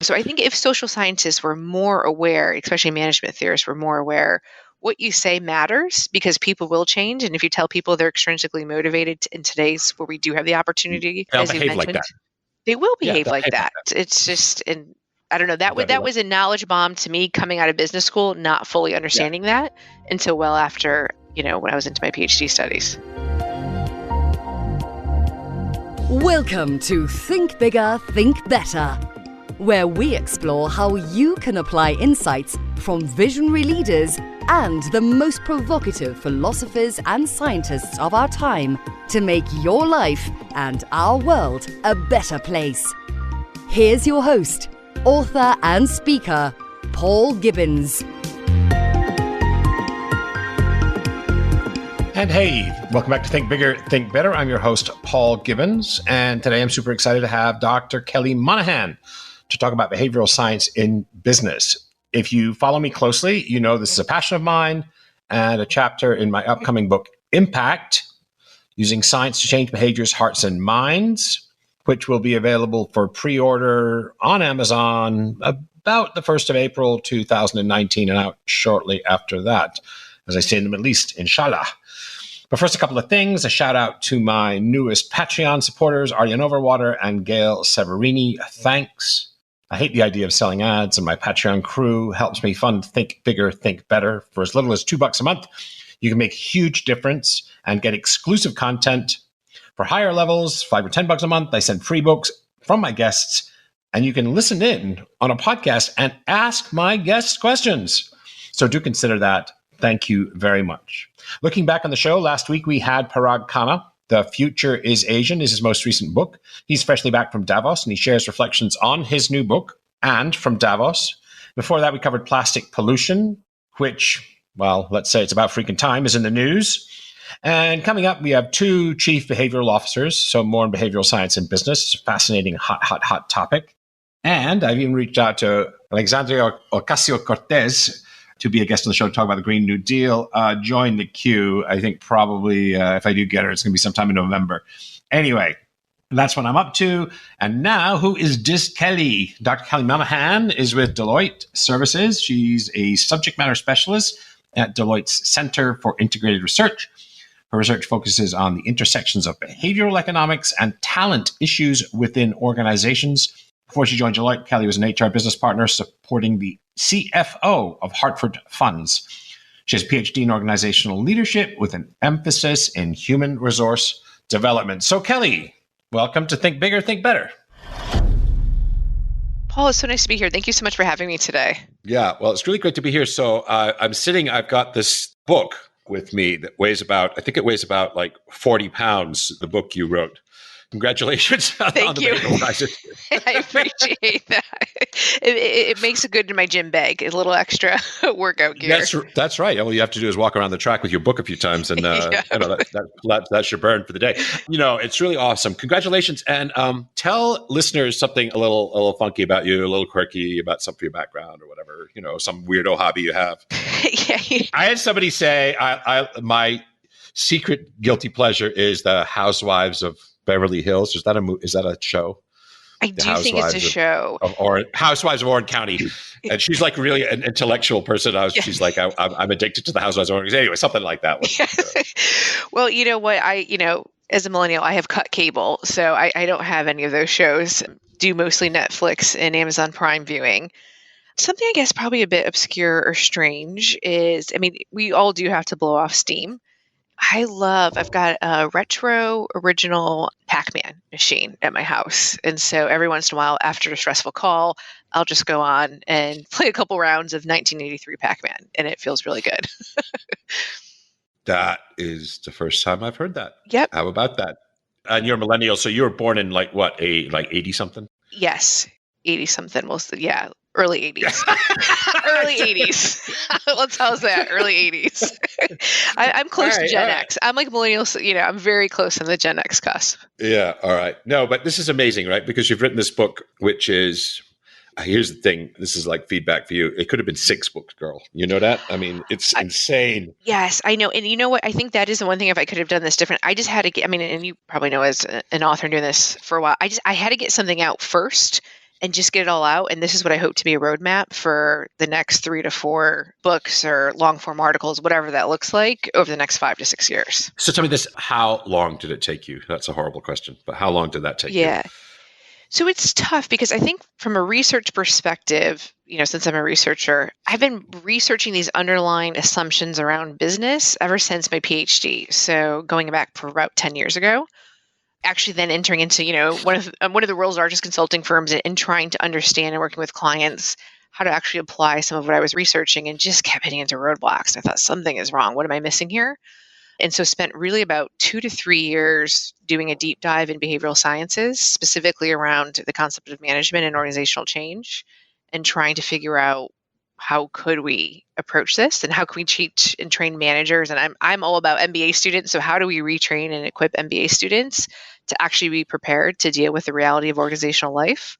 So I think if social scientists were more aware, especially management theorists were more aware, what you say matters because people will change. And if you tell people they're extrinsically motivated in today's where we do have the opportunity, They'll as you behave like mentioned, that. they will Yeah, behave they'll like behave like that. that. It's just, and I don't know, They'll that behave was a knowledge bomb to me coming out of business school, not fully understanding that until well after, when I was into my PhD studies. Welcome to Think Bigger, Think Better, where we explore how you can apply insights from visionary leaders and the most provocative philosophers and scientists of our time to make your life and our world a better place. Here's your host, author and speaker, Paul Gibbons. And hey, welcome back to Think Bigger, Think Better. I'm your host, Paul Gibbons, and today I'm super excited to have Dr. Kelly Monahan to talk about behavioral science in business. If you follow me closely, you know this is a passion of mine and a chapter in my upcoming book, Impact, Using Science to Change Behaviors, Hearts, and Minds, which will be available for pre-order on Amazon about the 1st of April, 2019, and out shortly after that, as I say in the Middle East, inshallah. But first, a couple of things. A shout out to my newest Patreon supporters, Aryan Overwater and Gail Severini. Thanks. I hate the idea of selling ads, and my Patreon crew helps me fund Think Bigger, Think Better. For as little as $2 a month, you can make a huge difference and get exclusive content. For higher levels, $5 or $10 a month, I send free books from my guests, and you can listen in on a podcast and ask my guests questions. So do consider that. Thank you very much. Looking back on the show, last week we had Parag Khanna. The Future is Asian is his most recent book. He's freshly back from Davos, and he shares reflections on his new book and from Davos. Before that, we covered plastic pollution, which, well, let's say it's about freaking time, is in the news. And coming up, we have two chief behavioral officers, so more in behavioral science and business. It's a fascinating, hot topic. And I've even reached out to Alexandria Ocasio-Cortez to be a guest on the show to talk about the Green New Deal. Join the queue. I think probably, if I do get her, it's going to be sometime in November. Anyway, that's what I'm up to. And now, who is this Kelly? Dr. Kelly Monahan is with Deloitte Services. She's a subject matter specialist at Deloitte's Center for Integrated Research. Her research focuses on the intersections of behavioral economics and talent issues within organizations. Before she joined Deloitte, Kelly was an HR business partner supporting the CFO of Hartford Funds. She has a PhD in organizational leadership with an emphasis in human resource development. So, Kelly, welcome to Think Bigger, Think Better. Paul, it's so nice to be here. Thank you so much for having me today. Yeah, well, it's really great to be here. So I've got this book with me that weighs about like 40 pounds, the book you wrote. Congratulations on the behavioral crisis. I appreciate that. It makes it good in my gym bag, a little extra workout gear. That's right. All you have to do is walk around the track with your book a few times, and that's your burn for the day. It's really awesome. Congratulations, and tell listeners something a little funky about you, a little quirky about some of your background or whatever. Some weirdo hobby you have. I had somebody say, my secret guilty pleasure is the Housewives of Beverly Hills. Is that a show? I do think it's a show. Housewives of Orange County. And she's like really an intellectual person. She's like, I'm addicted to the Housewives of Orange. Anyway, something like that. Well, you know what? As a millennial, I have cut cable. So I don't have any of those shows. Do mostly Netflix and Amazon Prime viewing. Something I guess probably a bit obscure or strange is, we all do have to blow off steam. I've got a retro original Pac-Man machine at my house. And so every once in a while after a stressful call, I'll just go on and play a couple rounds of 1983 Pac-Man, and it feels really good. That is the first time I've heard that. Yep. How about that? And you're a millennial, so you were born in like 80 something? Yes. 80 something. Early 80s. Early 80s. Let's house that. Early 80s. I'm close to Gen X. I'm like millennials, I'm very close on the Gen X cusp. Yeah. All right. No, but this is amazing, right? Because you've written this book, which is, here's the thing. This is like feedback for you. It could have been 6 books, girl. You know that? It's insane. Yes, I know. And you know what? I think that is the one thing, if I could have done this different, I just had to get, and you probably know as an author doing this for a while, I had to get something out first. and just get it all out. And this is what I hope to be a roadmap for the next 3 to 4 books or long form articles, whatever that looks like, over the next 5 to 6 years. So tell me this, how long did it take you? That's a horrible question, but how long did that take you? Yeah. So it's tough because I think from a research perspective, since I'm a researcher, I've been researching these underlying assumptions around business ever since my PhD. So going back for about 10 years ago, actually then entering into, one of the world's largest consulting firms and trying to understand and working with clients how to actually apply some of what I was researching, and just kept hitting into roadblocks. I thought something is wrong. What am I missing here? And so spent really about 2 to 3 years doing a deep dive in behavioral sciences, specifically around the concept of management and organizational change, and trying to figure out how could we approach this and how can we teach and train managers. And I'm all about MBA students. So how do we retrain and equip MBA students to actually be prepared to deal with the reality of organizational life?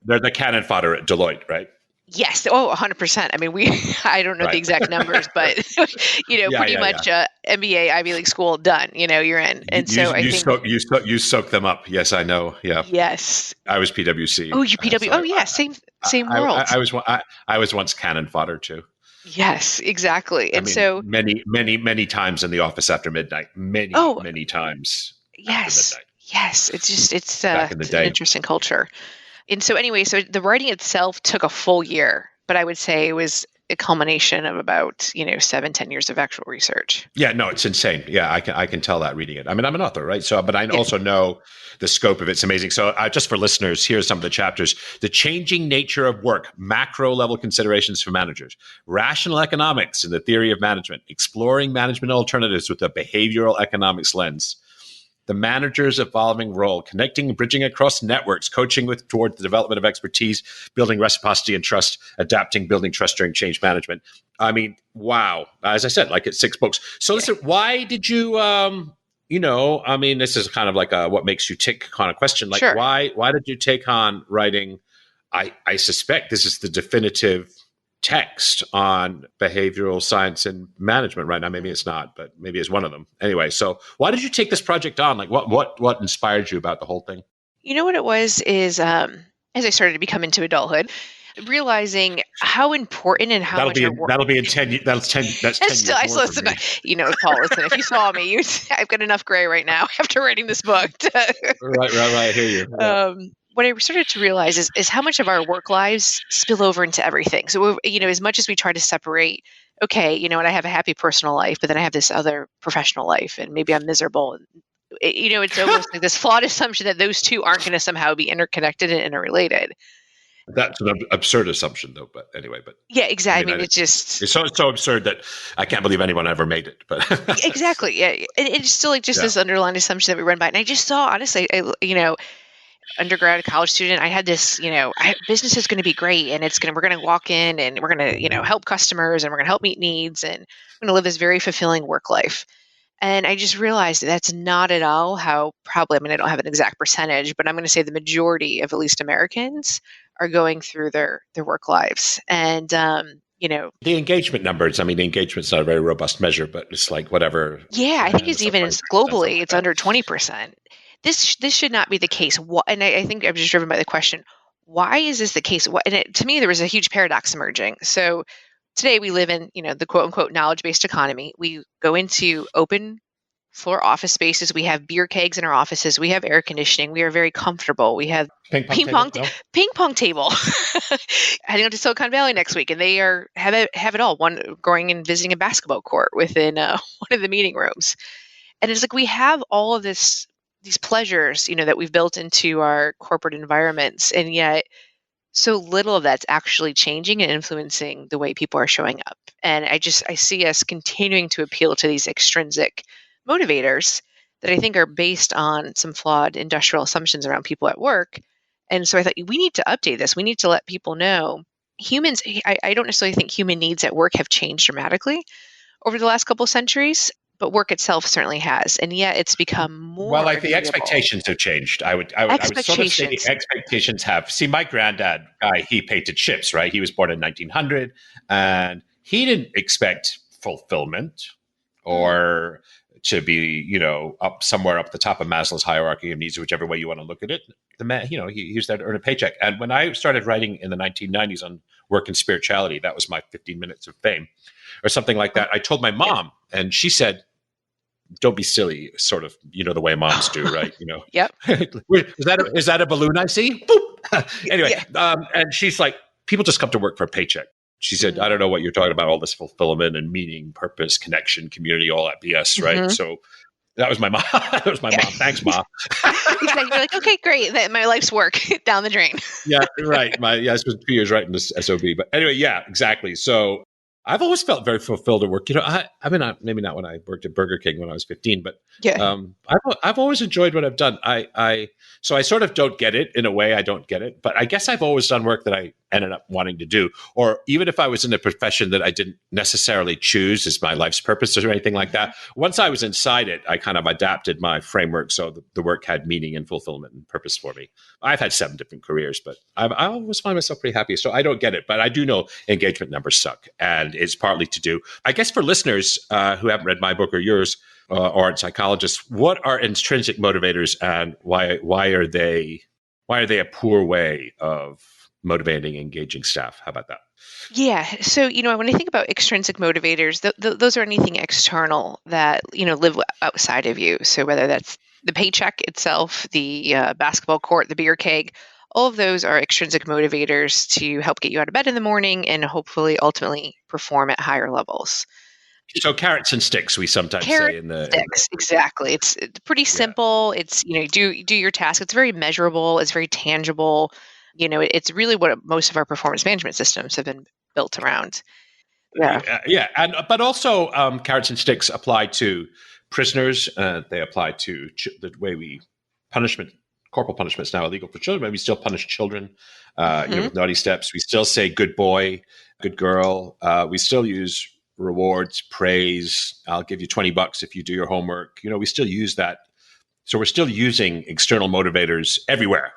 They're the cannon fodder at Deloitte, right? Yes. Oh, 100%. I mean, I don't know the exact numbers, but, pretty much MBA, Ivy League school, done, you're in. And you soak them up. Yes, I know. Yeah. Yes. I was PwC. Oh, you PW. So yeah. Same world. I was once cannon fodder too. Yes, exactly. And so many times in the office after midnight, many times. Yes. After midnight. Yes. It's Back in the day. an interesting culture. And so anyway, so the writing itself took a full year, but I would say it was a culmination of about, 7-10 years of actual research. Yeah, no, it's insane. Yeah, I can tell that reading it. I mean, I'm an author, right? So, but I also know the scope of it's amazing. So just for listeners, here's some of the chapters. The changing nature of work, macro level considerations for managers, rational economics and the theory of management, exploring management alternatives with a behavioral economics lens, the manager's evolving role, connecting and bridging across networks, coaching toward the development of expertise, building reciprocity and trust, adapting, building trust during change management. I mean, wow. As I said, like it's 6 books. So listen, why did you, this is kind of like a what makes you tick kind of question. Like, sure. Why did you take on writing? I suspect this is the definitive text on behavioral science and management right now. Maybe it's not, but maybe it's one of them. Anyway, so why did you take this project on? Like what inspired you about the whole thing? You know what it was is as I started to become into adulthood, realizing how important and how much that'll be in 10 years. That's 10 still, I still listen. Paul, listen, if you saw me, I've got enough gray right now after writing this book. Right. I hear you. Yeah. What I started to realize is how much of our work lives spill over into everything. So, as much as we try to separate, okay, and I have a happy personal life, but then I have this other professional life, and maybe I'm miserable. It's almost like this flawed assumption that those two aren't going to somehow be interconnected and interrelated. That's an absurd assumption, though. But anyway, yeah, exactly. I mean, it's so absurd that I can't believe anyone ever made it. But exactly, yeah, it's still like just this underlying assumption that we run by. And I just saw, honestly, undergrad, college student, I had this, business is going to be great, and we're going to walk in and we're going to, help customers, and we're going to help meet needs, and I'm going to live this very fulfilling work life. And I just realized that's not at all how probably, I don't have an exact percentage, but I'm going to say the majority of at least Americans are going through their work lives. And, the engagement numbers, the engagement's not a very robust measure, but it's like whatever. Yeah, I think it's even globally, it's under 20%. This should not be the case. And I think I'm just driven by the question, why is this the case? To me, there was a huge paradox emerging. So today we live in, the quote unquote knowledge-based economy. We go into open floor office spaces. We have beer kegs in our offices. We have air conditioning. We are very comfortable. We have ping pong table. Heading out to Silicon Valley next week, and they have it all. One going and visiting a basketball court within one of the meeting rooms. And it's like we have all of these pleasures, that we've built into our corporate environments, and yet so little of that's actually changing and influencing the way people are showing up. And I see us continuing to appeal to these extrinsic motivators that I think are based on some flawed industrial assumptions around people at work. And so I thought we need to update this. We need to let people know humans, I don't necessarily think human needs at work have changed dramatically over the last couple of centuries, but work itself certainly has. And yet it's become more. Well, like the expectations have changed. I would sort of say the expectations have. See, my granddad, he painted ships, right? He was born in 1900, and he didn't expect fulfillment or to be, up somewhere up the top of Maslow's hierarchy of needs, whichever way you want to look at it. The man, he's there to earn a paycheck. And when I started writing in the 1990s on work and spirituality, that was my 15 minutes of fame or something like that. I told my mom, and she said, "Don't be silly," sort of, the way moms do, right? Yep. Is that a balloon I see? Boop. Anyway, and she's like, "People just come to work for a paycheck." She said, "I don't know what you're talking about, all this fulfillment and meaning, purpose, connection, community, all that BS," right? Mm-hmm. So that was my mom. That was my mom. Thanks, Ma. Exactly. You're like, okay, great. That my life's work down the drain. Yeah, right. I spent 2 years writing this SOB. But anyway, yeah, exactly. So I've always felt very fulfilled at work. I mean, maybe not when I worked at Burger King when I was 15, but I've always enjoyed what I've done. So I sort of don't get it in a way. I don't get it, but I guess I've always done work that I ended up wanting to do. Or even if I was in a profession that I didn't necessarily choose as my life's purpose or anything like that, once I was inside it, I kind of adapted my framework so the work had meaning and fulfillment and purpose for me. I've had 7 different careers, but I always find myself pretty happy. So I don't get it, but I do know engagement numbers suck, and it's partly to do, I guess, for listeners who haven't read my book or yours, or aren't psychologists. What are intrinsic motivators, and why are they a poor way of motivating, engaging staff? How about that? Yeah. So, when I think about extrinsic motivators, those are anything external that, live outside of you. So whether that's the paycheck itself, the basketball court, the beer keg, all of those are extrinsic motivators to help get you out of bed in the morning and hopefully ultimately perform at higher levels. So carrots and sticks, we sometimes say in the sticks. Exactly. It's pretty simple. It's, do your task. It's very measurable. It's very tangible. It's really what most of our performance management systems have been built around. Yeah. But also carrots and sticks apply to prisoners. They apply to the way corporal punishment is now illegal for children, but we still punish children with naughty steps. We still say good boy, good girl. We still use rewards, praise. I'll give you $20 if you do your homework. We still use that. So we're still using external motivators everywhere.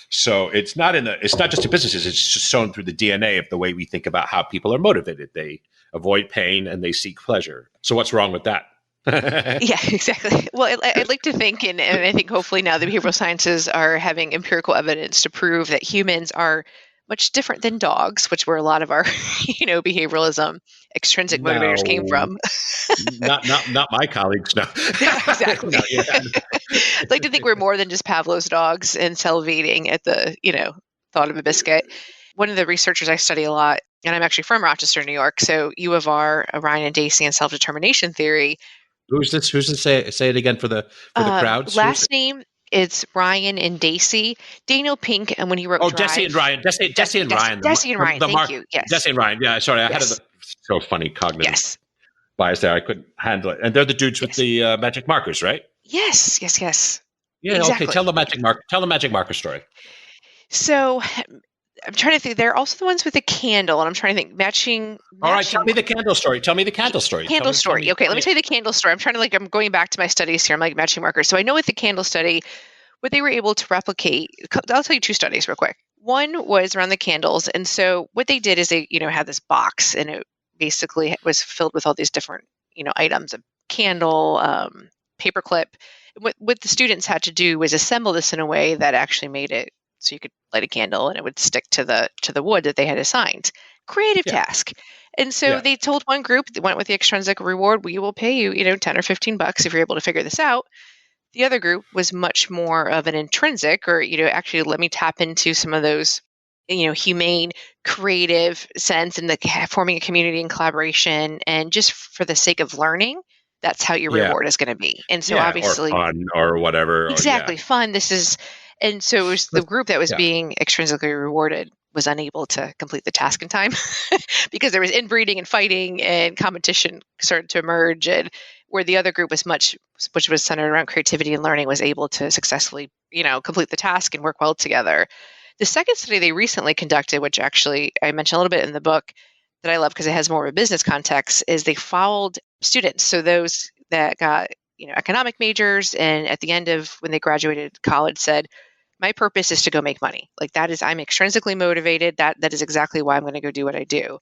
So it's not just in businesses. It's just shown through the DNA of the way we think about how people are motivated. They avoid pain and they seek pleasure. So what's wrong with that? Yeah, exactly. Well, I'd like to think, and I think hopefully now the behavioral sciences are having empirical evidence to prove that humans are much different than dogs, which were a lot of our, behavioralism, extrinsic motivators came from. not my colleagues, no. Yeah, exactly. No, yeah. I'd like to think we're more than just Pavlov's dogs and salivating at the, thought of a biscuit. One of the researchers I study a lot, and I'm actually from Rochester, New York, so U of R, Ryan and Dacey, and self-determination theory. Who's this? Say it again for the crowds. Last name. It's Ryan and Dacey. Daniel Pink, and when he wrote Drive. Jesse and Ryan. Jesse and Ryan. Jesse and Ryan, thank you. Yes. Jesse and Ryan. Yeah, sorry. I had so funny cognitive bias there. I couldn't handle it. And they're the dudes with the magic markers, right? Yes. Yeah, exactly. okay. Tell the magic marker story. So I'm trying to think. They're also the ones with the candle, and I'm trying to think. Matching. All right, tell me the candle story. Okay, let me tell you the candle story. I'm going back to my studies here. I'm like matching markers. So I know with the candle study, what they were able to replicate. I'll tell you 2 studies real quick. One was around the candles, and so what they did is they, had this box, and it basically was filled with all these different, items: a candle, paperclip. What the students had to do was assemble this in a way that actually made it so you could light a candle and it would stick to the wood that they had assigned. Creative task. And so they told one group that went with the extrinsic reward, we will pay you, $10 or $15 if you're able to figure this out. The other group was much more of an intrinsic, or, actually let me tap into some of those, humane, creative sense and the forming a community and collaboration. And just for the sake of learning, that's how your reward is going to be. And so obviously or fun or whatever. Exactly. Fun. And so it was the group that was being extrinsically rewarded was unable to complete the task in time because there was inbreeding and fighting and competition started to emerge, and where the other group which was centered around creativity and learning, was able to successfully, complete the task and work well together. The second study they recently conducted, which actually I mentioned a little bit in the book that I love because it has more of a business context, is they followed students. So those that got, economic majors, and at the end of when they graduated college said, my purpose is to go make money. Like I'm extrinsically motivated. That is exactly why I'm going to go do what I do.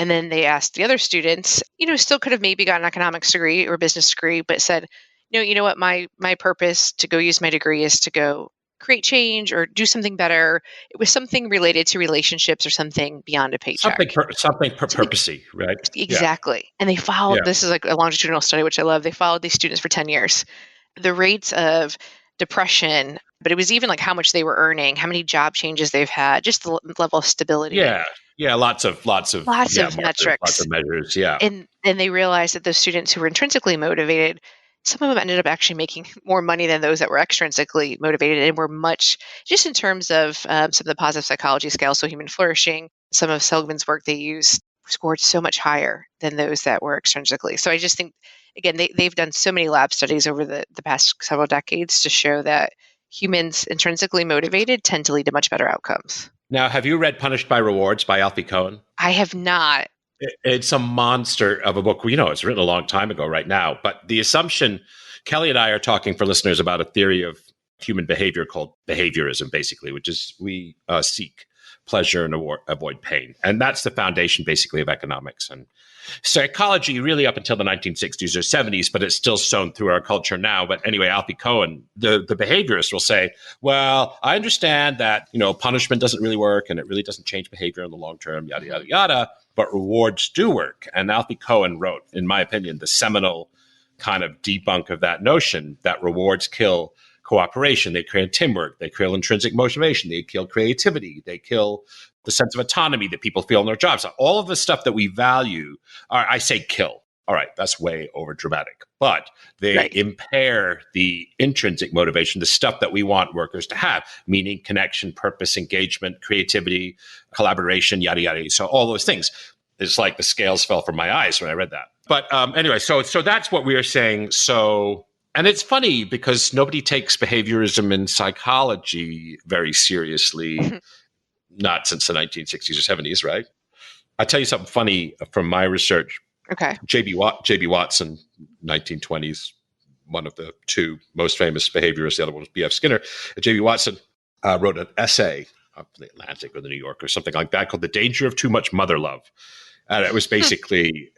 And then they asked the other students, still could have maybe got an economics degree or business degree, but said, no, you know what, my purpose to go use my degree is to go create change or do something better. It was something related to relationships or something beyond a paycheck. Something purposey, right? Exactly. And they followed, Yeah. this is like a longitudinal study, which I love. They followed these students for 10 years. The rates of depression, but it was even like how much they were earning, how many job changes they've had, just the level of stability. Yeah. Lots of Metrics. lots of measures. Yeah. And they realized that those students who were intrinsically motivated, some of them ended up actually making more money than those that were extrinsically motivated and were much, just in terms of some of the positive psychology scales, so human flourishing, some of Seligman's work they used scored so much higher than those that were extrinsically. So I just think, again, they've done so many lab studies over the past several decades to show that humans intrinsically motivated tend to lead to much better outcomes. Now, have you read Punished by Rewards by Alfie Cohen? I have not. It's a monster of a book. It's written a long time ago right now. But the assumption, Kelly and I are talking for listeners about a theory of human behavior called behaviorism, basically, which is we seek pleasure and avoid pain. And that's the foundation, basically, of economics. And psychology really up until the 1960s or 70s, but it's still sown through our culture now. But anyway, Alfie Cohen, the behaviorist, will say, well, I understand that, punishment doesn't really work and it really doesn't change behavior in the long term, yada, yada, yada, but rewards do work. And Alfie Cohen wrote, in my opinion, the seminal kind of debunk of that notion that rewards kill cooperation, they kill teamwork, they kill intrinsic motivation, they kill creativity, they kill the sense of autonomy that people feel in their jobs. All of the stuff that we value, I say kill. All right, that's way over dramatic, but they impair the intrinsic motivation, the stuff that we want workers to have, meaning connection, purpose, engagement, creativity, collaboration, yada, yada. So all those things. It's like the scales fell from my eyes when I read that. But anyway, so that's what we are saying. So, and it's funny because nobody takes behaviorism in psychology very seriously, not since the 1960s or 70s, right? I'll tell you something funny from my research. Okay. J.B. Watson, 1920s, one of the two most famous behaviorists. The other one was B.F. Skinner. J.B. Watson wrote an essay up in the Atlantic or the New York or something like that called "The Danger of Too Much Mother Love." And it was basically,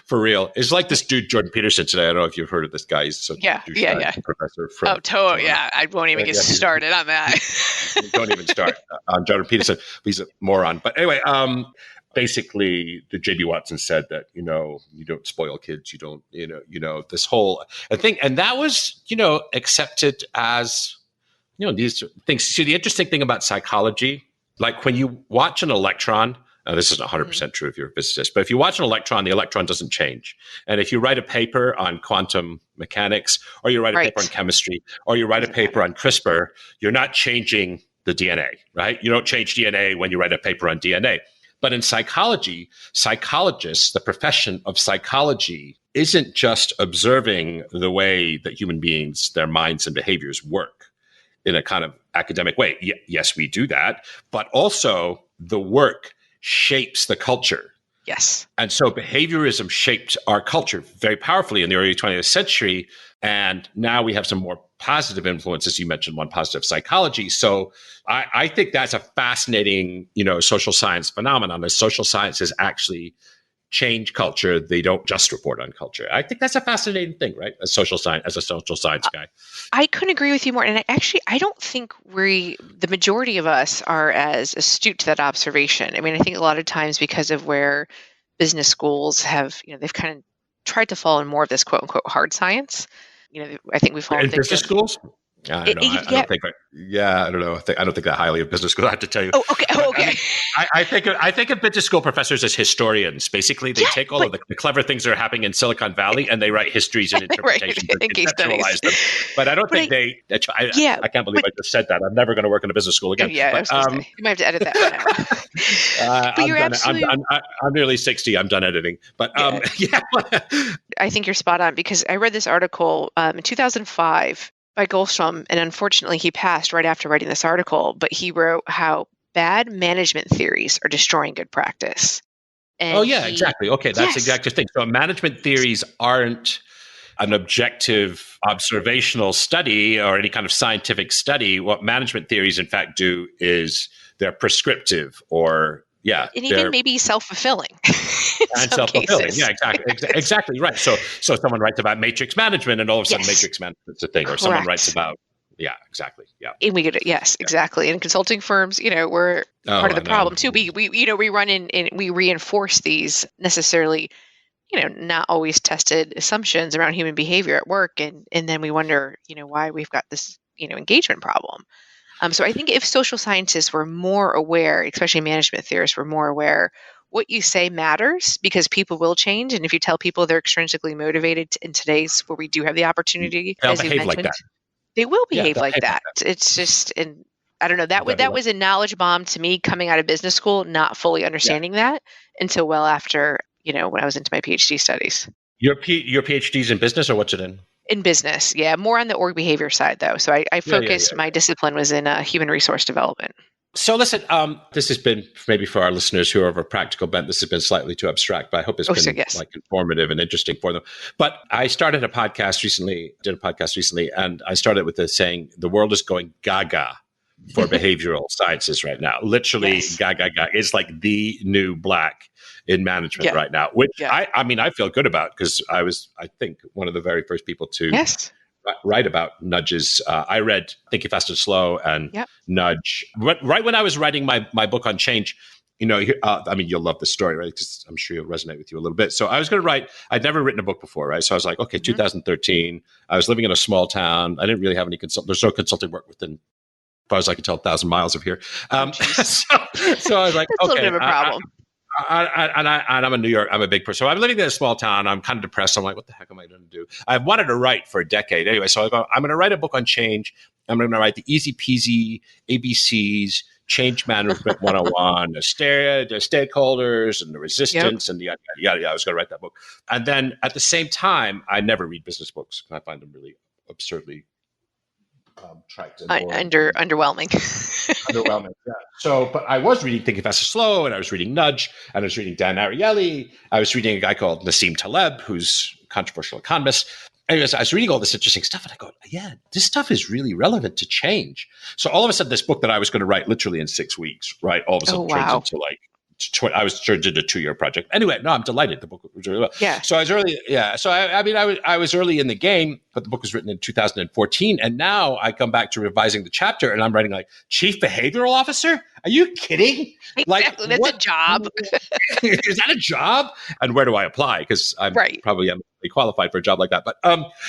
for real. It's like this dude, Jordan Peterson, today. I don't know if you've heard of this guy. He's a professor from... I won't even get started on that. Don't even start on Jordan Peterson. He's a moron. But anyway, basically, the J.B. Watson said that, you don't spoil kids. You don't, this whole thing. And that was, accepted as, these things. See, the interesting thing about psychology, like when you watch an electron, this isn't 100% true if you're a physicist, but if you watch an electron, the electron doesn't change. And if you write a paper on quantum mechanics, or you write a paper on chemistry, or you write a paper on CRISPR, you're not changing the DNA, right? You don't change DNA when you write a paper on DNA. But in psychology, psychologists, the profession of psychology, isn't just observing the way that human beings, their minds and behaviors work in a kind of academic way. Yes, we do that, but also the work shapes the culture. Yes. And so behaviorism shaped our culture very powerfully in the early 20th century. And now we have some more positive influences. You mentioned one, positive psychology. So I think that's a fascinating, social science phenomenon. The social sciences actually change culture. They don't just report on culture. I think that's a fascinating thing, right? As a social science guy. I couldn't agree with you more. And I don't think the majority of us are as astute to that observation. I mean, I think a lot of times because of where business schools have, they've kind of tried to fall in more of this quote unquote hard science. I think we've fallen in business schools. I don't know. I don't think. I don't know. I don't think that highly of business school. I have to tell you. Oh, okay. Oh, okay. I think of business school professors as historians. Basically, they take all of the clever things that are happening in Silicon Valley and they write histories and interpretations and conceptualize them. But I don't think I can't believe I just said that. I'm never going to work in a business school again. Yeah, but, you might have to edit that one out. I'm nearly 60. I'm done editing. But I think you're spot on because I read this article in 2005. By Goldstrom, and unfortunately he passed right after writing this article, but he wrote how bad management theories are destroying good practice. And exactly. Okay, that's the exact thing. So management theories aren't an objective observational study or any kind of scientific study. What management theories in fact do is they're prescriptive or Yeah, and even they're maybe self-fulfilling in and some self-fulfilling. cases. Yeah, exactly right. So someone writes about matrix management, and all of a sudden, Yes, matrix management's a thing, or someone writes correct. about yeah, exactly. Yeah, And we get it. Yes, yeah. exactly. And consulting firms, we're part Oh, of the I know. problem too. We run in and we reinforce these necessarily, not always tested assumptions around human behavior at work, and then we wonder, why we've got this, engagement problem. So I think if social scientists were more aware, especially management theorists were more aware, what you say matters because people will change. And if you tell people they're extrinsically motivated in today's where we do have the opportunity, They'll as you behave like mentioned, that. they will Yeah, behave they'll like behave like that. It's just, and I don't know, that. that was a knowledge bomb to me coming out of business school, not fully Yeah. understanding that until well after, when I was into my PhD studies. Your PhD's in business, or what's it in? In business, yeah, more on the org behavior side though. So I Yeah, yeah, focused, yeah. my discipline was in human resource development. So listen, this has been maybe for our listeners who are of a practical bent. This has been slightly too abstract, but I hope it's Oh, so been yes. like informative and interesting for them. But I started a podcast recently, and I started with the saying, "The world is going gaga for behavioral sciences right now." Literally, Yes. gaga, gaga. It's like the new black in management Yeah. right now, which Yeah. I mean, I feel good about because I think, one of the very first people to Yes. write about nudges. I read Thinking Fast and Slow and Yep. Nudge. Right when I was writing my book on change, I mean, you'll love the story, right? Because I'm sure it'll resonate with you a little bit. So I was going to write, I'd never written a book before, right? So I was like, okay, 2013. I was living in a small town. I didn't really have any there's no consulting work within, as far as I can tell, 1,000 miles of here. So I was like, That's a little okay, bit of a problem. I'm a New York. I'm a big person. So I'm living in a small town. I'm kind of depressed. I'm like, what the heck am I going to do? I've wanted to write for a decade anyway. So I go, I'm going to write a book on change. I'm going to write the easy peasy ABCs, change management 101, the stakeholders and the resistance and the yada, yada, yada. I was going to write that book. And then at the same time, I never read business books. I find them really absurdly trite and boring. Underwhelming. Underwhelming. Yeah. So, but I was reading Thinking Fast and Slow, and I was reading Nudge, and I was reading Dan Ariely. I was reading a guy called Nassim Taleb, who's a controversial economist. Anyways, I was reading all this interesting stuff, and I go, yeah, this stuff is really relevant to change. So all of a sudden, this book that I was going to write literally in 6 weeks, right, all of a sudden turns into like, I was turned into a 2-year project. Anyway, no, I'm delighted. The book was really well. Yeah. So I was early. Yeah. So I was early in the game, but the book was written in 2014, and now I come back to revising the chapter, and I'm writing like chief behavioral officer. Are you kidding? Like Exactly. That's a job. Is that a job? And where do I apply? Because I'm probably qualified for a job like that. But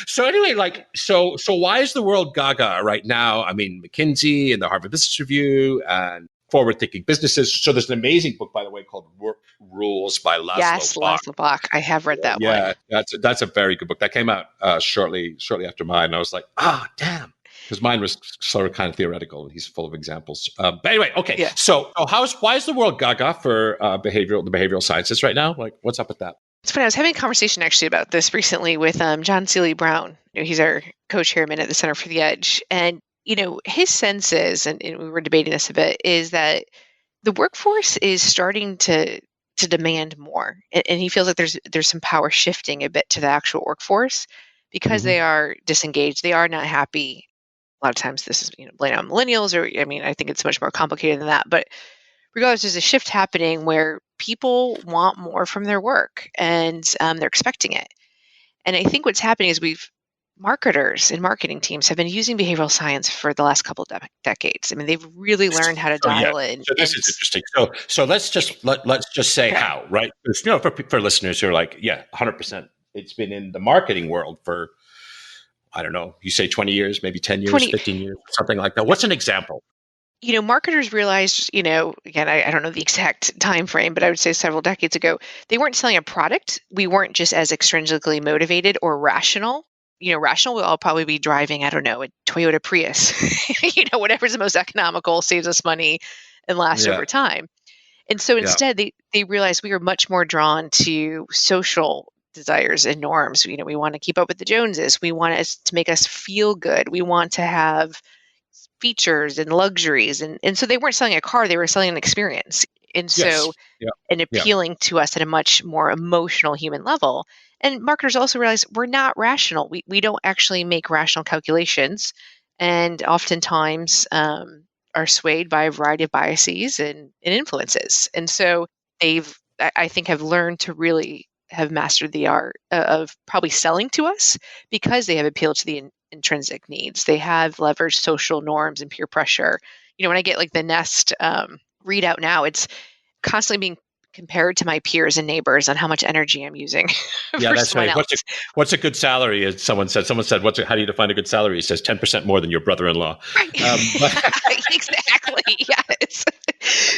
so anyway, like so why is the world gaga right now? I mean, McKinsey and the Harvard Business Review and forward-thinking businesses. So there's an amazing book, by the way, called Work Rules by Laszlo Bock. Laszlo Bock. I have read that one. Yeah, that's a very good book. That came out shortly after mine. And I was like, damn. Because mine was sort of kind of theoretical, and he's full of examples. But anyway, okay. Yeah. So why is the world gaga for the behavioral sciences right now? Like, what's up with that? It's funny. I was having a conversation actually about this recently with John Seeley Brown. He's our co-chairman at the Center for the Edge, and his sense is, and we were debating this a bit, is that the workforce is starting to demand more, and he feels like there's some power shifting a bit to the actual workforce because they are disengaged, they are not happy. A lot of times, this is blamed on millennials, or I think it's much more complicated than that. But regardless, there's a shift happening where people want more from their work, and they're expecting it. And I think what's happening is marketers and marketing teams have been using behavioral science for the last couple of decades. I mean, they've really learned how to dial in. So this is interesting. So let's just say how, right? For listeners who are like, 100%, it's been in the marketing world for, I don't know, you say 20 years, maybe 10 years, 15 years, something like that. What's an example? Marketers realized, again, I don't know the exact time frame, but I would say several decades ago, they weren't selling a product. We weren't just as extrinsically motivated or rational. Rational, we'll all probably be driving, I don't know, a Toyota Prius, whatever's the most economical, saves us money and lasts over time. And so instead, they realized we were much more drawn to social desires and norms. We want to keep up with the Joneses. We want it to make us feel good. We want to have features and luxuries. And so they weren't selling a car, they were selling an experience. And so, and appealing to us at a much more emotional human level. And marketers also realize we're not rational. We don't actually make rational calculations. And oftentimes, are swayed by a variety of biases and influences. And so I think, have learned to really have mastered the art of probably selling to us because they have appealed to the intrinsic needs. They have leveraged social norms and peer pressure. When I get like the Nest readout now, it's constantly being compared to my peers and neighbors on how much energy I'm using Yeah, for that's someone right. else. What's a good salary? As someone said, how do you define a good salary? He says 10% more than your brother-in-law. Right. Exactly. Yes.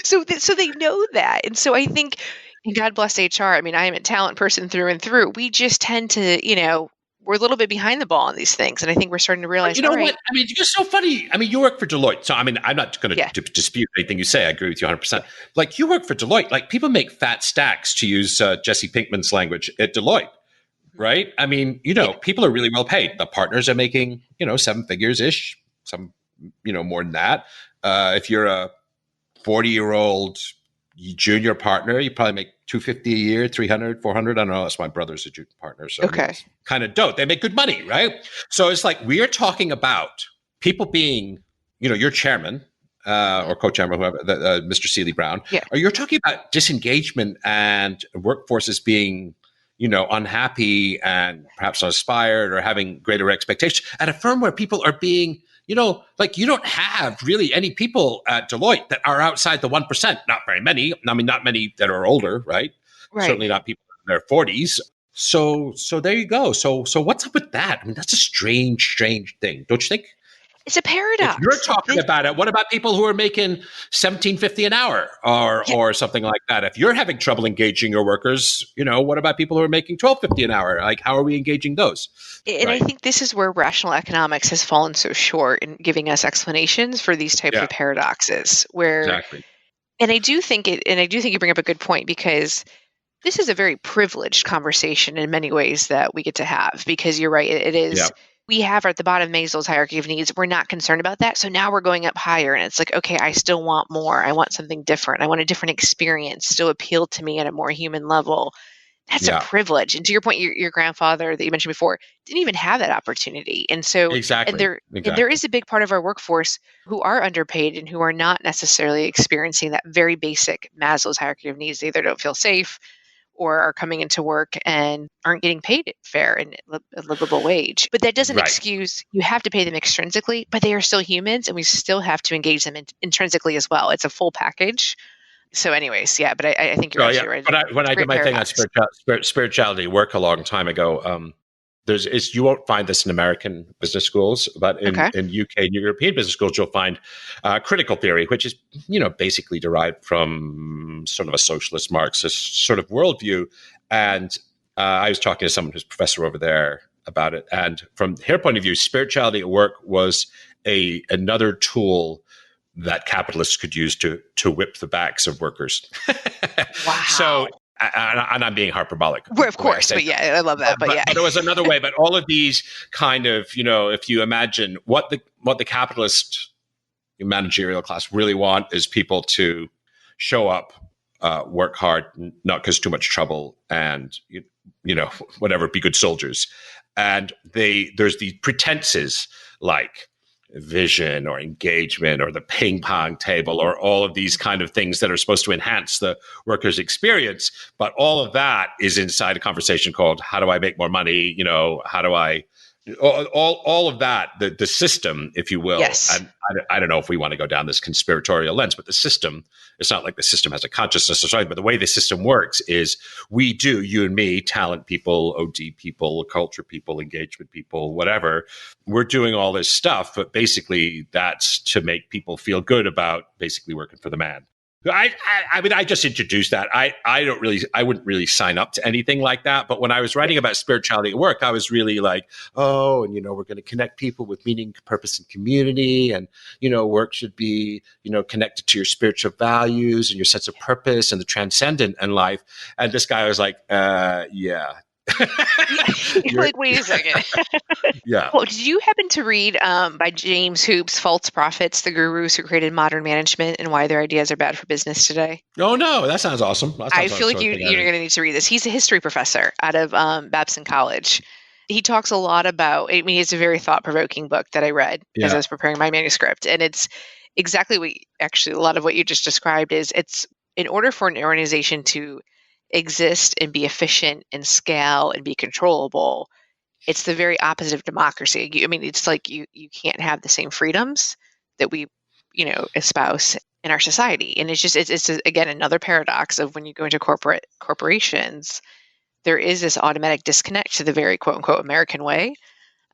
So they know that. And so I think, and God bless HR. I mean, I am a talent person through and through. We just tend to, we're a little bit behind the ball on these things. And I think we're starting to realize, You know all what? right. I mean, you're so funny. I mean, you work for Deloitte. So, I mean, I'm not going Yeah. to dispute anything you say. I agree with you 100%. Like, you work for Deloitte. Like, people make fat stacks, to use Jesse Pinkman's language, at Deloitte, right? I mean, people are really well paid. The partners are making, 7 figures-ish, some, more than that. If you're a 40-year-old junior partner, you probably make $250 a year, $300, $400. I don't know. That's my brother's a junior partner. So Okay. kind of dope. They make good money, right? So it's like, we are talking about people being, your chairman or co-chairman, whoever, Mr. Seeley Brown, Yeah. or you're talking about disengagement and workforces being, unhappy and perhaps uninspired or having greater expectations at a firm where people are being, like, you don't have really any people at Deloitte that are outside the 1%. Not very many. I mean, not many that are older, right? Right. Certainly not people in their 40s. So there you go. So what's up with that? I mean, that's a strange thing, don't you think? It's a paradox. If you're talking about it, what about people who are making $17.50 an hour or something like that? If you're having trouble engaging your workers, what about people who are making $12.50 an hour? Like, how are we engaging those? And right. I think this is where rational economics has fallen so short in giving us explanations for these types of paradoxes. Exactly. And I do think you bring up a good point, because this is a very privileged conversation in many ways that we get to have, because you're right. It is. Yeah. We have at the bottom of Maslow's hierarchy of needs. We're not concerned about that. So now we're going up higher, and it's like, okay, I still want more. I want something different. I want a different experience, still appeal to me at a more human level. That's a privilege. And to your point, your grandfather that you mentioned before didn't even have that opportunity. And so, exactly. And there is a big part of our workforce who are underpaid and who are not necessarily experiencing that very basic Maslow's hierarchy of needs. They either don't feel safe or are coming into work and aren't getting paid fair and a livable wage. But that doesn't excuse, you have to pay them extrinsically, but they are still humans, and we still have to engage them intrinsically as well. It's a full package. So anyways, but I think you're absolutely right. When I did my thing on spirituality work a long time ago, you won't find this in American business schools, but in UK and European business schools, you'll find critical theory, which is, basically derived from sort of a socialist Marxist sort of worldview. And I was talking to someone who's a professor over there about it. And from their point of view, spirituality at work was another tool that capitalists could use to whip the backs of workers. Wow. So, and I'm being hyperbolic. Well, of course, but I love that. But there was another way. But all of these kind of, if you imagine what the capitalist managerial class really want is people to show up, work hard, not cause too much trouble, and whatever, be good soldiers. And there's these pretenses like vision or engagement or the ping pong table or all of these kind of things that are supposed to enhance the worker's experience. But all of that is inside a conversation called, how do I make more money? How do I, all of that, the system, if you will. Yes. And I don't know if we want to go down this conspiratorial lens, but the system, it's not like the system has a consciousness or something, but the way the system works is you and me, talent people, OD people, culture people, engagement people, whatever, we're doing all this stuff, but basically that's to make people feel good about basically working for the man. I mean, I just introduced that. I wouldn't really sign up to anything like that. But when I was writing about spirituality at work, I was really like, we're going to connect people with meaning, purpose, and community. And, work should be, connected to your spiritual values and your sense of purpose and the transcendent in life. And this guy was like, yeah. You're like, wait a second. Yeah. Well, did you happen to read by James Hoop's False Prophets, the Gurus Who Created Modern Management and Why Their Ideas Are Bad for Business Today? Oh, no, that sounds awesome. I feel like you're going to need to read this. He's a history professor out of Babson College. He talks a lot about, it's a very thought-provoking book that I read as I was preparing my manuscript. And exactly what actually a lot of what you just described is it's in order for an organization to exist and be efficient and scale and be controllable, it's the very opposite of democracy. I mean, it's like you can't have the same freedoms that we, espouse in our society. And it's again another paradox of when you go into corporations, there is this automatic disconnect to the very quote unquote American way.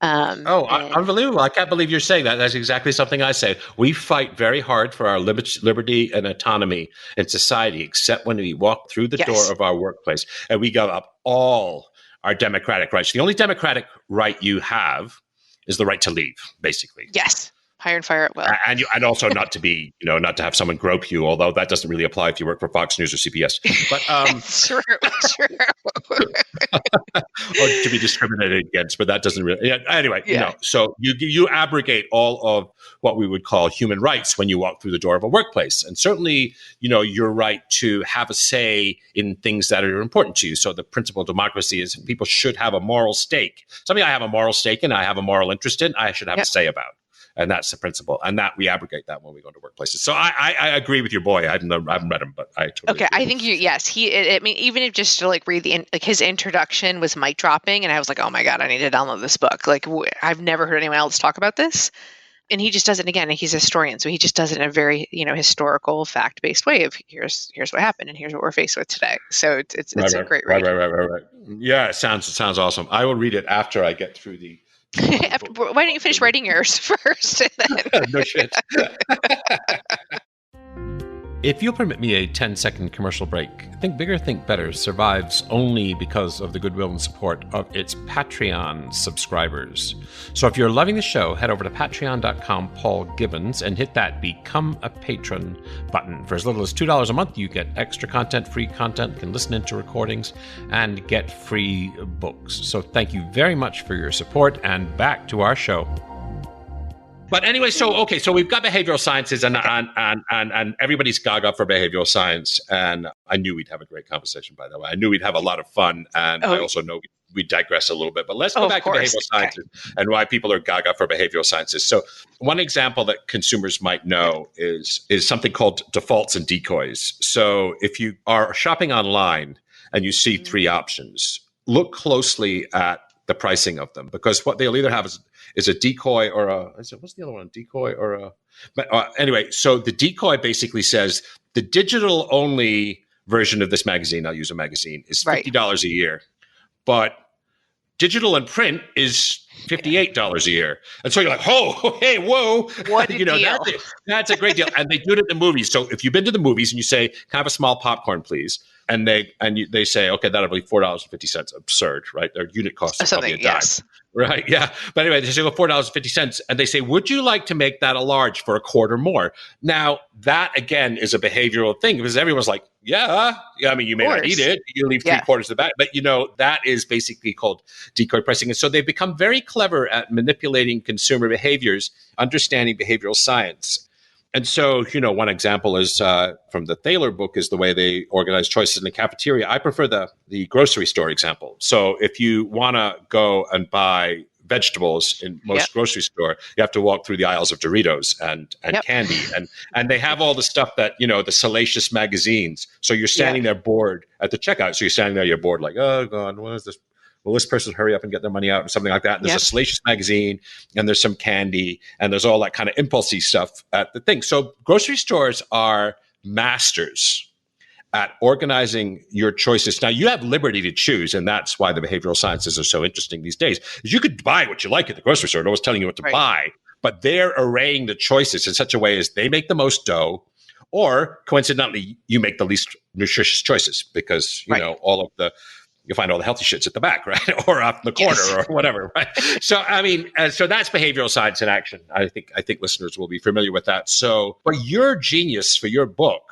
And Unbelievable. I can't believe you're saying that. That's exactly something I say. We fight very hard for our liberty and autonomy in society, except when we walk through the door of our workplace and we give up all our democratic rights. The only democratic right you have is the right to leave, basically. Yes. Hire and fire at will. And also not to be, not to have someone grope you, although that doesn't really apply if you work for Fox News or CBS. But True. or to be discriminated against, but that doesn't really. Yeah, anyway, so you abrogate all of what we would call human rights when you walk through the door of a workplace, and certainly, your right to have a say in things that are important to you. So the principle of democracy is people should have a moral stake. Something I have a moral stake in, I have a moral interest in, I should have a say about. And that's the principle. And that we abrogate that when we go to workplaces. So I agree with your boy. I haven't read him, but I totally agree. I think I mean, even if just to read his introduction was mic dropping. And I was like, oh my God, I need to download this book. I've never heard anyone else talk about this. And he just does it again. He's a historian. So he just does it in a very, historical fact-based way of here's what happened and here's what we're faced with today. So it's a great read. Right. Yeah, it sounds awesome. I will read it after I get through the why don't you finish writing yours first? No shit. If you'll permit me a 10-second commercial break, Think Bigger, Think Better survives only because of the goodwill and support of its Patreon subscribers. So if you're loving the show, head over to patreon.com, Paul Gibbons, and hit that Become a Patron button. For as little as $2 a month, you get extra content, free content, can listen into recordings, and get free books. So thank you very much for your support, and back to our show. But anyway, so we've got behavioral sciences and everybody's gaga for behavioral science. And I knew we'd have a great conversation, by the way. I knew we'd have a lot of fun. And I also know we digress a little bit. But let's go back to behavioral sciences and why people are gaga for behavioral sciences. So one example that consumers might know is something called defaults and decoys. So if you are shopping online and you see three options, look closely at the pricing of them, because what they'll either have is a decoy or what's the other one? Decoy or anyway, so the decoy basically says the digital only version of this magazine, I'll use a magazine, is $50 a year, but digital and print is $58 a year. And so you're like, oh, hey, whoa. What a deal. That's a great deal. And they do it at the movies. So if you've been to the movies and you say, can I have a small popcorn, please? And they say, okay, that'll be $4.50. Absurd, right? Their unit cost is probably a dime. Yes. Right, yeah. But anyway, they say, well, $4.50. And they say, would you like to make that a large for a quarter more? Now, that, again, is a behavioral thing, because everyone's like, yeah, I mean, you may not eat it. You leave 3/4 of the back. But, that is basically called decoy pricing. And so they've become very clever at manipulating consumer behaviors, understanding behavioral science. And so, one example is from the Thaler book is the way they organize choices in the cafeteria. I prefer the grocery store example. So if you want to go and buy vegetables in most grocery store, you have to walk through the aisles of Doritos and candy. And they have all the stuff that, the salacious magazines. So you're standing there bored at the checkout. So you're standing there, you're bored like, oh, God, what is this? Will this person hurry up and get their money out or something like that? And there's a salacious magazine and there's some candy and there's all that kind of impulsy stuff at the thing. So grocery stores are masters at organizing your choices. Now, you have liberty to choose, and that's why the behavioral sciences are so interesting these days. Is you could buy what you like at the grocery store. No one's telling you what to buy, but they're arraying the choices in such a way as they make the most dough, or coincidentally, you make the least nutritious choices because, you'll find all the healthy shits at the back, right? Or off in the corner or whatever, right? So, I mean, so that's behavioral science in action. I think listeners will be familiar with that. So, but your genius for your book,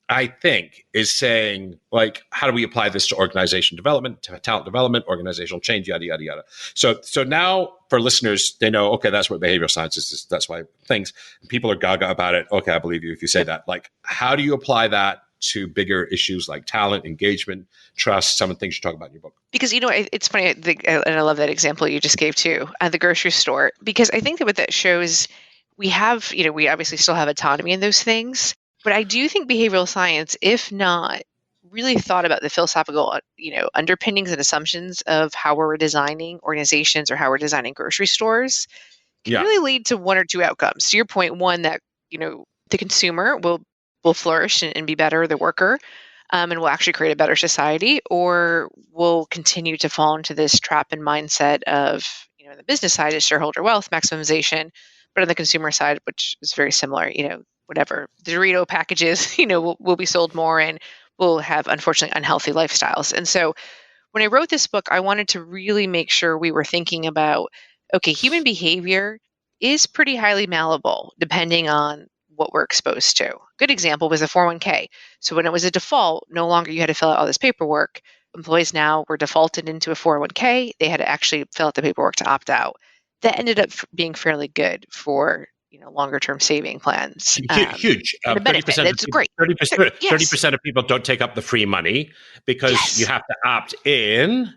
I think, is saying, like, how do we apply this to organization development, to talent development, organizational change, yada, yada, yada. So now for listeners, they know, okay, that's what behavioral science is. That's why things, people are gaga about it. Okay, I believe you if you say that. Like, how do you apply that to bigger issues like talent, engagement, trust, some of the things you talk about in your book? Because, it's funny, and I love that example you just gave too, at the grocery store, because I think that what that shows, we obviously still have autonomy in those things, but I do think behavioral science, if not really thought about the philosophical, underpinnings and assumptions of how we're designing organizations or how we're designing grocery stores, can Yeah. really lead to one or two outcomes. To your point, one that, the consumer will flourish and be better, the worker, and will actually create a better society, or will continue to fall into this trap and mindset of, the business side is shareholder wealth maximization, but on the consumer side, which is very similar, whatever the Dorito packages, will be sold more and will have unfortunately unhealthy lifestyles. And so when I wrote this book, I wanted to really make sure we were thinking about, okay, human behavior is pretty highly malleable depending on what we're exposed to. Good example was the 401k. So when it was a default, no longer you had to fill out all this paperwork. Employees now were defaulted into a 401k. They had to actually fill out the paperwork to opt out. That ended up being fairly good for longer term saving plans. Huge. And a benefit. 30% It's great. 30%, Yes. 30% of people don't take up the free money because you have to opt in.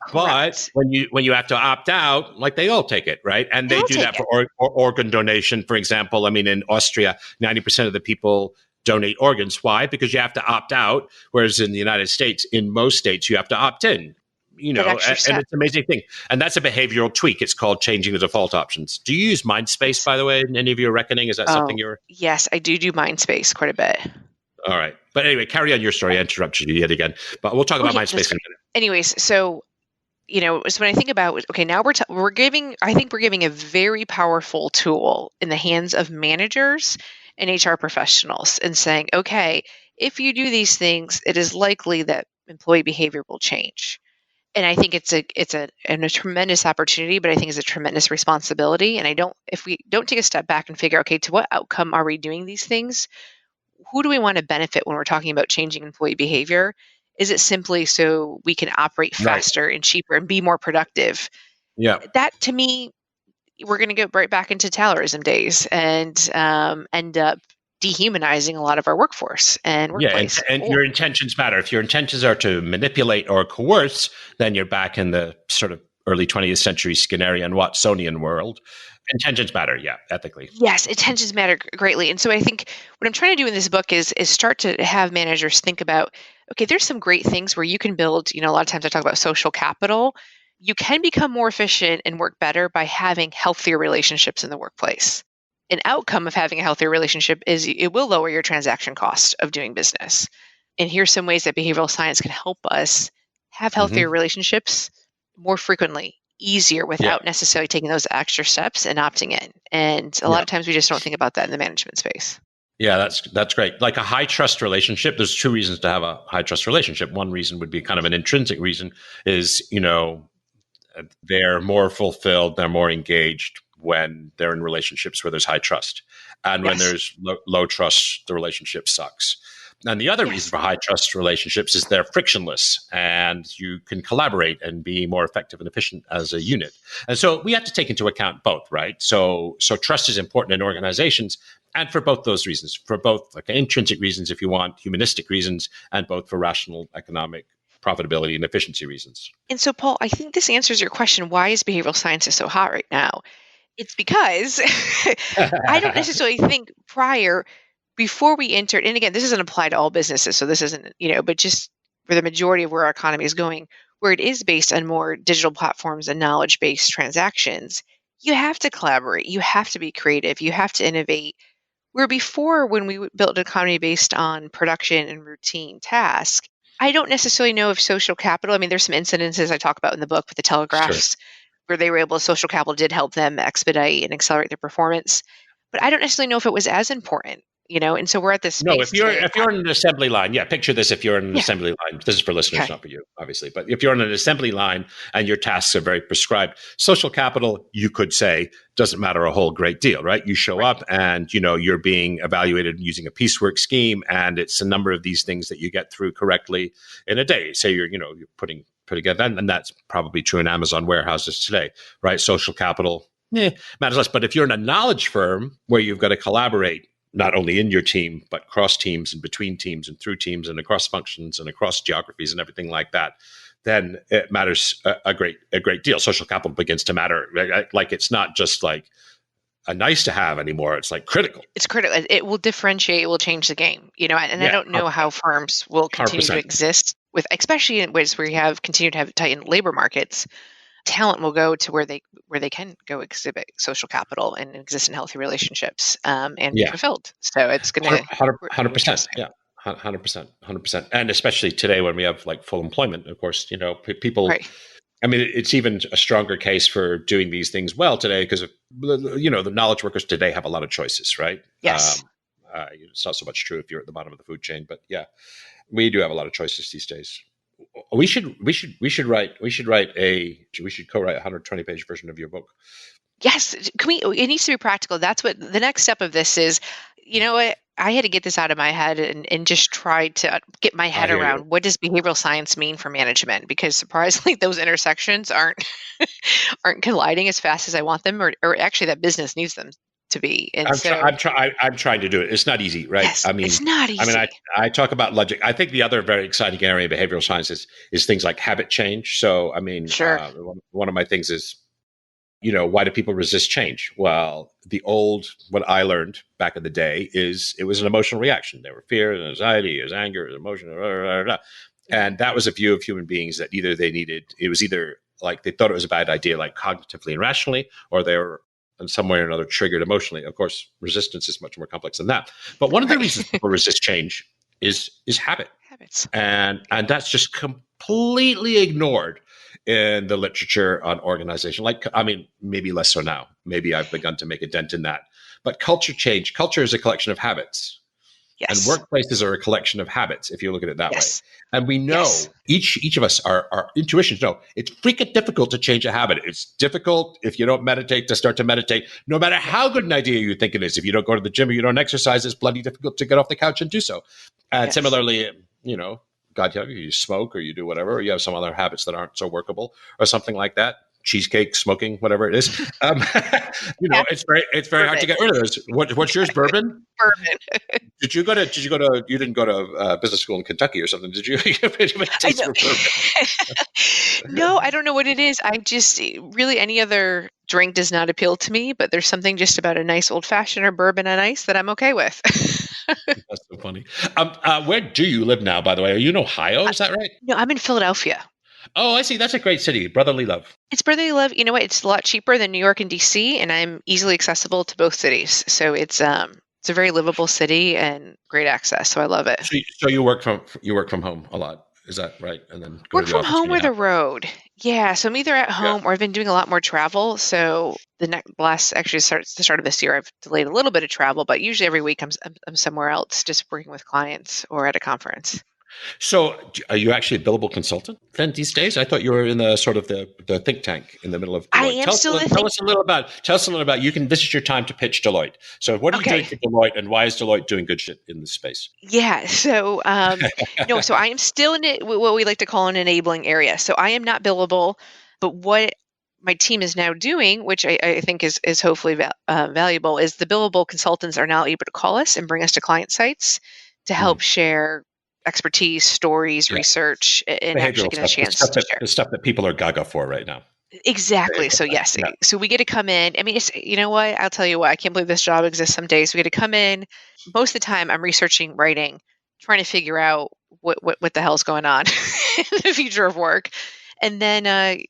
Correct. But when you have to opt out, like they all take it, right? And they do that for organ donation, for example. I mean, in Austria, 90% of the people donate organs. Why? Because you have to opt out, whereas in the United States, in most states, you have to opt in. And it's an amazing thing. And that's a behavioral tweak. It's called changing the default options. Do you use Mindspace, by the way, in any of your reckoning? Is that something you're... Yes, I do Mindspace quite a bit. All right. But anyway, carry on your story. I interrupted you yet again. But we'll talk about Mindspace in a minute. Anyways, so, so when I think about, okay, now we're giving a very powerful tool in the hands of managers and HR professionals and saying, okay, if you do these things, it is likely that employee behavior will change. And I think it's a tremendous opportunity, but I think it's a tremendous responsibility. And if we don't take a step back and figure, okay, to what outcome are we doing these things? Who do we want to benefit when we're talking about changing employee behavior? Is it simply so we can operate faster and cheaper and be more productive? Yeah. That, to me, we're going to go right back into Taylorism days and end up dehumanizing a lot of our workforce and workplace. And your intentions matter. If your intentions are to manipulate or coerce, then you're back in the sort of early 20th century Skinnerian Watsonian world. Intentions matter, ethically. Yes, intentions matter greatly. And so I think what I'm trying to do in this book is start to have managers think about, okay, there's some great things where you can build, a lot of times I talk about social capital. You can become more efficient and work better by having healthier relationships in the workplace. An outcome of having a healthier relationship is it will lower your transaction cost of doing business. And here's some ways that behavioral science can help us have healthier relationships more frequently, easier, without necessarily taking those extra steps and opting in. And a lot of times we just don't think about that in the management space. Yeah, that's great. Like a high trust relationship, there's two reasons to have a high trust relationship. One reason would be kind of an intrinsic reason is, they're more fulfilled, they're more engaged when they're in relationships where there's high trust. And when there's low trust, the relationship sucks. And the other reason for high trust relationships is they're frictionless and you can collaborate and be more effective and efficient as a unit. And so we have to take into account both, right? So trust is important in organizations, and for both those reasons, for both like intrinsic reasons, if you want, humanistic reasons, and both for rational economic profitability and efficiency reasons. And so, Paul, I think this answers your question. Why is behavioral science so hot right now? It's because I don't necessarily think before we entered, and again, this doesn't apply to all businesses, so this isn't, but just for the majority of where our economy is going, where it is based on more digital platforms and knowledge-based transactions, you have to collaborate, you have to be creative, you have to innovate. Where before, when we built an economy based on production and routine tasks, I don't necessarily know if social capital, there's some incidences I talk about in the book with the telegraphs, where they were able, social capital did help them expedite and accelerate their performance. But I don't necessarily know if it was as important, and so we're at this space. No, if you're in an assembly line, picture this, if you're in an assembly line, this is for listeners, not for you, obviously, but if you're in an assembly line and your tasks are very prescribed, social capital, you could say, doesn't matter a whole great deal, right? You show up and, you're being evaluated using a piecework scheme, and it's a number of these things that you get through correctly in a day. Say you're putting together, and that's probably true in Amazon warehouses today, right? Social capital, matters less. But if you're in a knowledge firm where you've got to collaborate, not only in your team, but cross teams and between teams and through teams and across functions and across geographies and everything like that, then it matters a great deal. Social capital begins to matter. Like it's not just like a nice to have anymore. It's like critical. It's critical. It will differentiate. It will change the game. And I Yeah, don't know how firms will continue to 100%. exist with, especially in ways where you have continued to have tightened labor markets. Talent will go to where they can go exhibit social capital and exist in healthy relationships and be Yeah. fulfilled. So it's going to 100%. Yeah. 100%. And especially today when we have like full employment, of course, people, Right. I mean, it's even a stronger case for doing these things well today because, the knowledge workers today have a lot of choices, right? Yes. It's not so much true if you're at the bottom of the food chain, but yeah, we do have a lot of choices these days. We should co-write a 120-page version of your book. Yes. It needs to be practical. That's what the next step of this is. You know what? I had to get this out of my head and just try to get my head around what does behavioral science mean for management? Because surprisingly, those intersections aren't colliding as fast as I want them, or actually that business needs them to be. And I'm trying to do it. It's not easy, right? Yes, it's not easy. I talk about logic. I think the other very exciting area of behavioral science is things like habit change. So, sure. One of my things is, why do people resist change? Well, what I learned back in the day is it was an emotional reaction. There were fear, and anxiety, there's anger, there's emotion, blah, blah, blah. And that was a view of human beings that it was either like they thought it was a bad idea, like cognitively and rationally, or they were in some way or another triggered emotionally. Of course, resistance is much more complex than that. But one of the reasons people resist change is habits, and that's just completely ignored in the literature on organization. Maybe less so now. Maybe I've begun to make a dent in that. But culture is a collection of habits. Yes. And workplaces are a collection of habits, if you look at it that way. And we know each of us, our intuitions know it's freaking difficult to change a habit. It's difficult if you don't meditate to start to meditate, no matter how good an idea you think it is. If you don't go to the gym or you don't exercise, it's bloody difficult to get off the couch and do so. And similarly, God, you smoke or you do whatever, or you have some other habits that aren't so workable or something like that. Cheesecake, smoking, whatever it is. It's very hard to get rid of those. What's yours? Bourbon? Bourbon. You didn't go to business school in Kentucky or something, did you? No, I don't know what it is. I just really any other drink does not appeal to me, but there's something just about a nice old fashioned or bourbon and ice that I'm okay with. That's so funny. Where do you live now, by the way? Are you in Ohio? Is that right? No, I'm in Philadelphia. Oh, I see. That's a great city. Brotherly love. It's brotherly love. You know what? It's a lot cheaper than New York and DC, and I'm easily accessible to both cities. So it's a very livable city and great access. So I love it. So you work from home a lot. Is that right? And then work from home or the road. Yeah. So I'm either at home or I've been doing a lot more travel. So the start of this year, I've delayed a little bit of travel, but usually every week I'm somewhere else, just working with clients or at a conference. So are you actually a billable consultant then these days? I thought you were in the sort of the think tank in the middle of Deloitte. I am still tell us a little about this is your time to pitch Deloitte. So what are you doing for Deloitte and why is Deloitte doing good shit in this space? Yeah. So, so I am still in what we like to call an enabling area. So I am not billable, but what my team is now doing, which I think is hopefully valuable, is the billable consultants are now able to call us and bring us to client sites to help share expertise, stories, research, and actually get a chance to share. The stuff that people are gaga for right now. Exactly. So yes. Yeah. So we get to come in. I mean, it's, you know what? I'll tell you what, I can't believe this job exists some days. We get to come in. Most of the time I'm researching, writing, trying to figure out what the hell's going on in the future of work. And then,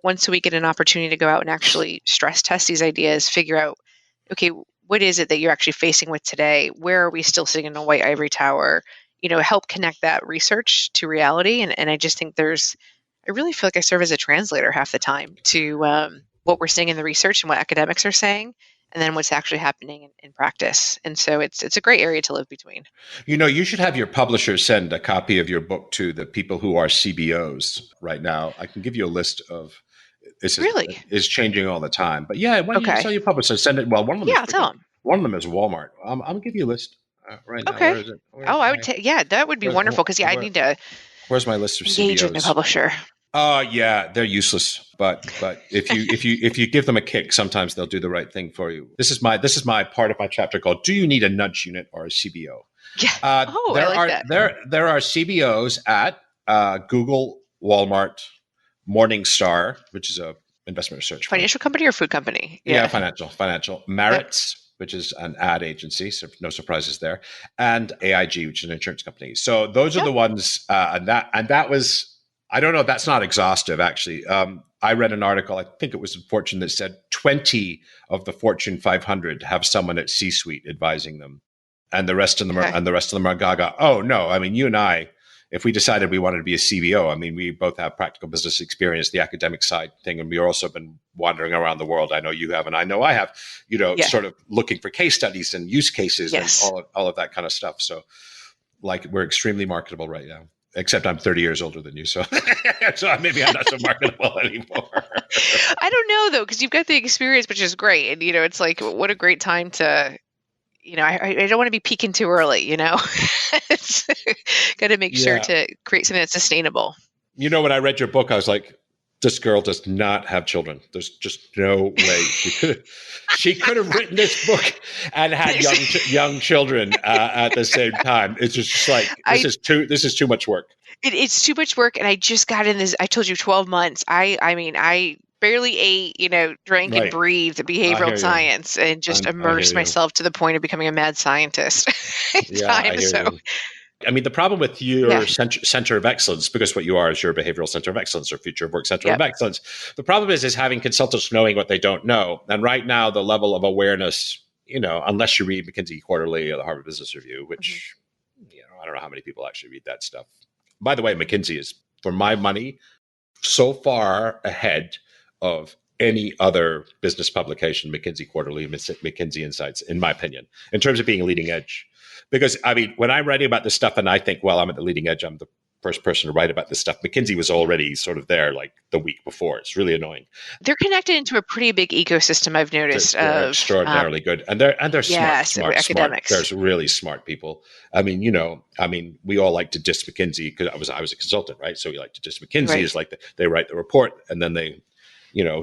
once we get an opportunity to go out and actually stress test these ideas, figure out, okay, what is it that you're actually facing with today? Where are we still sitting in a white ivory tower? Help connect that research to reality. And I just think I really feel like I serve as a translator half the time to what we're seeing in the research and what academics are saying, and then what's actually happening in practice. And so it's a great area to live between. You should have your publisher send a copy of your book to the people who are CBOs right now. I can give you a list of is changing all the time. But yeah, when you tell your publisher, send it. Well, one of them I'll tell them. One of them is Walmart. I'm going to give you a list. Right now. Okay. I would that would be wonderful because I need to. Where's my list of CBOs? Engage with my publisher. Yeah, they're useless. But if you give them a kick, sometimes they'll do the right thing for you. This is my part of my chapter called "Do You Need a Nudge Unit or a CBO?" Yeah. I like that. There are CBOs at Google, Walmart, Morningstar, which is a investment research firm. Financial company or food company? Yeah, financial. Merits, which is an ad agency, so no surprises there, and AIG, which is an insurance company. So those are the ones, and that was, I don't know, that's not exhaustive actually. I read an article, I think it was in Fortune, that said 20 of the Fortune 500 have someone at C-suite advising them, and the rest of them are gaga. Oh no, I mean, you and I, if we decided we wanted to be a CVO, I mean, we both have practical business experience, the academic side thing, and we've also been wandering around the world. I know you have, and I know I have, sort of looking for case studies and use cases and all of that kind of stuff. So like, we're extremely marketable right now, except I'm 30 years older than you. So, so maybe I'm not so marketable anymore. I don't know though, because you've got the experience, which is great. And, it's like, what a great time to, I don't want to be peaking too early, It's got to make sure to create something that's sustainable. When I read your book, I was like, this girl does not have children. There's just no way she could have written this book and had young children at the same time. It's just like, this is too much work. It's too much work. And I just got in this, I told you 12 months. I barely ate, drank and breathed behavioral science and just immersed myself to the point of becoming a mad scientist. I mean, the problem with your center of excellence, because what you are is your behavioral center of excellence or future of work center of excellence. The problem is having consultants knowing what they don't know. And right now, the level of awareness, unless you read McKinsey Quarterly or the Harvard Business Review, which, I don't know how many people actually read that stuff. By the way, McKinsey is, for my money, so far ahead of any other business publication, McKinsey Quarterly, McKinsey Insights, in my opinion, in terms of being leading edge. Because, I mean, when I'm writing about this stuff and I think, well, I'm at the leading edge, I'm the first person to write about this stuff, McKinsey was already sort of there like the week before. It's really annoying. They're connected into a pretty big ecosystem, I've noticed. They're extraordinarily good. And they're smart academics. There's really smart people. I mean, we all like to diss McKinsey because I was a consultant, right? So we like to diss McKinsey is like they write the report and then they